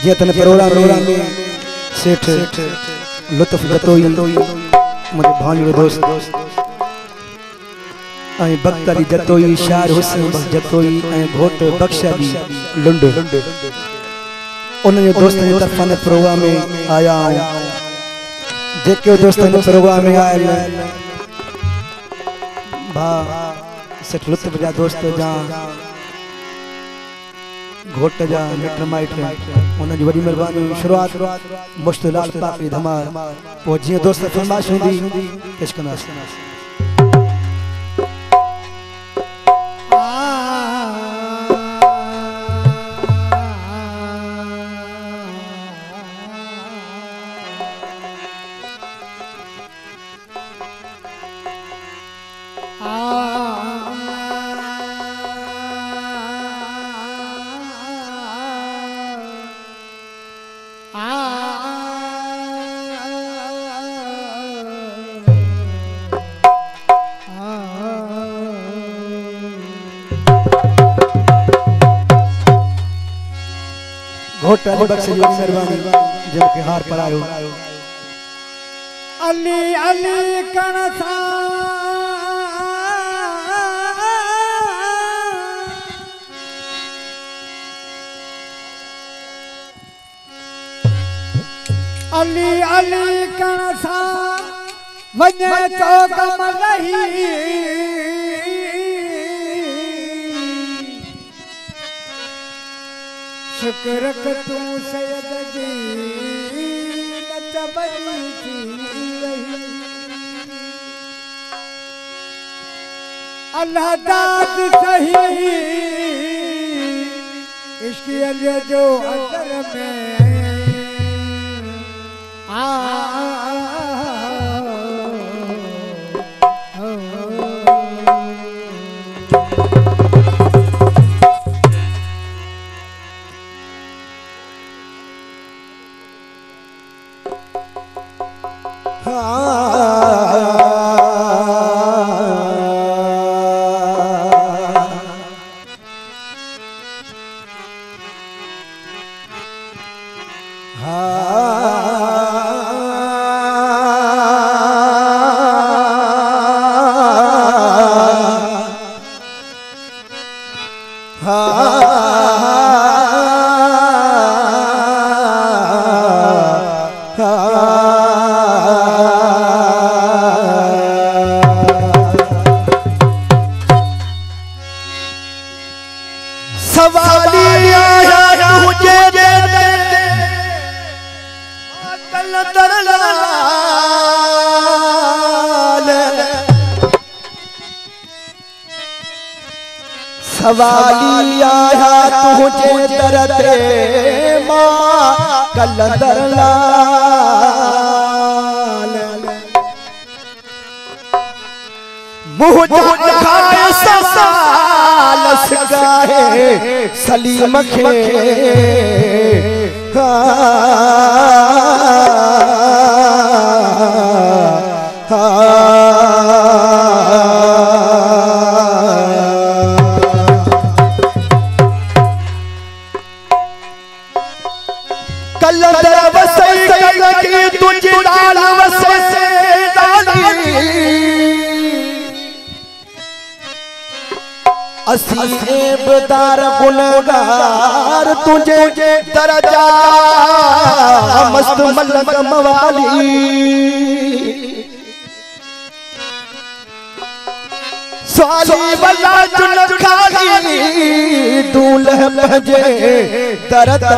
जेतन programme में सेठ लुत्फ जतोई मुझे भांजो दोस्त ऐं भक्त अली जतोई शार हुसैन जतोई ऐं घोट बख्श अली लुंड उन दोस्त जी तरफा ने प्रोग्राम में आया जेके दोस्त ने प्रोग्राम में आयल भा सेठ लुत्फ जा दोस्त जा घोट जा मिट माइट उन जी वडी मेहरबानी शुरुआत मुश्तलाल पाक की धमाल वो जी दोस्त फरमाइश हुंदी पेश कंदासीं। घोट अली बख्श जी मेहरबानी जिनके हार परायो अली अली कणसा अली अली कणसा वने तो कम नहीं शुक्र तू सैयद जी नचबनी थी अल्लाह दाद सही इश्क अली जो अंदर में सवाली आया तुझे दर ते मां कलंदर लाल मुँह खाए सवाल सगाए सलीम के असीबदार गुनगार तुझे दरजा मस्त मलक मवाली स्वाली वाला चुन खाली दूल्ह बजे दरदा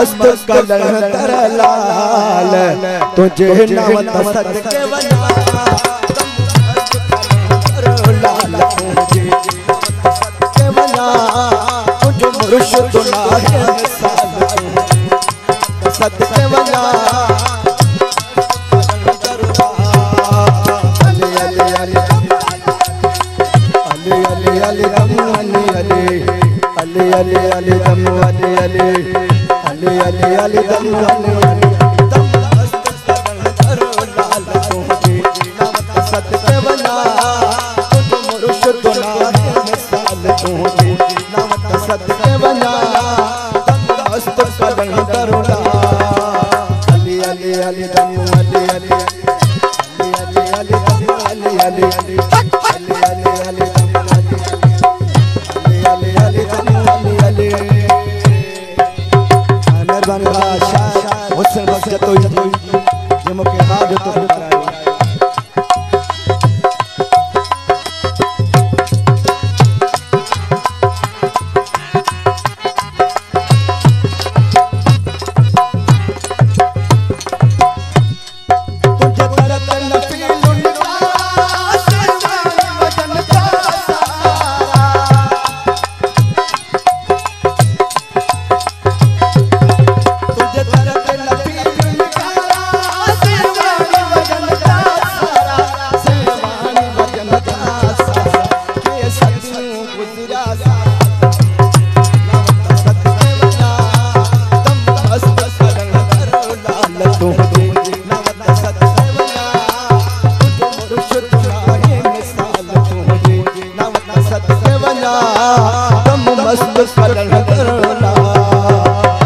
मस्त कलंदर लाल तुझे नवत सदके वना लाल तुझे सदके वना तुझे मुर्शिद नाहे मिसाल सदके वना अली अली अली अली अली अली अली अली अली अली अली अली अली अली अली अली दम अली दम मस्त करण करो लाल तुझे नाम सत्य बना तुझ मुर्शिद नाहे मिसाल तुझे नाम सत्य बना दम मस्त करण करो अली अली अली दम अली अली अली अली दम अली अली अली अली अली दम अली अली दम अली अली मेहरबानी बादशाह हुसैन बख्श जतोई जे मुके हाथ तो कराए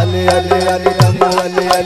अली अली अली अली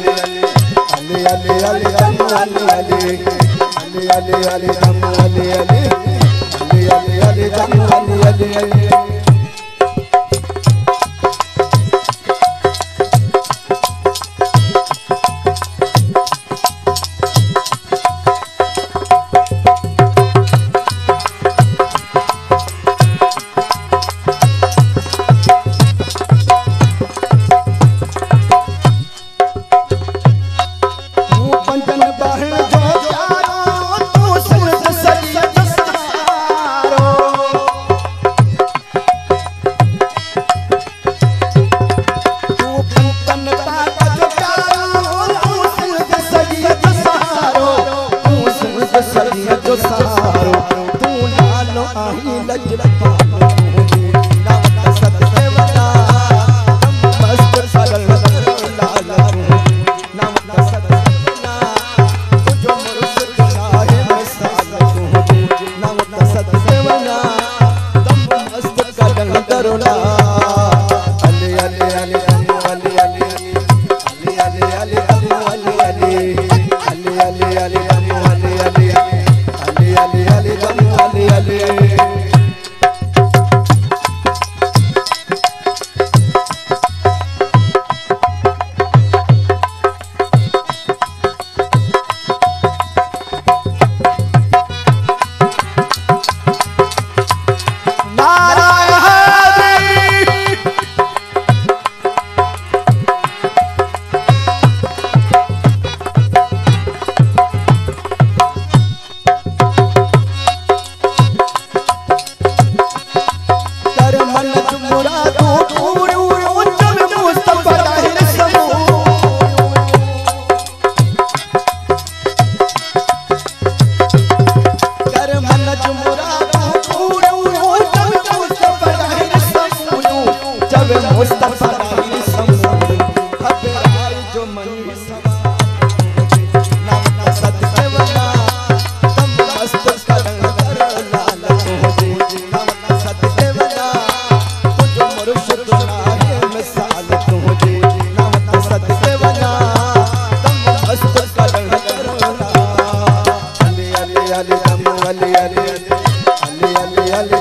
अली अली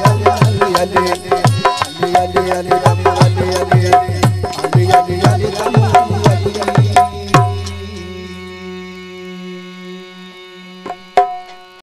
अली अली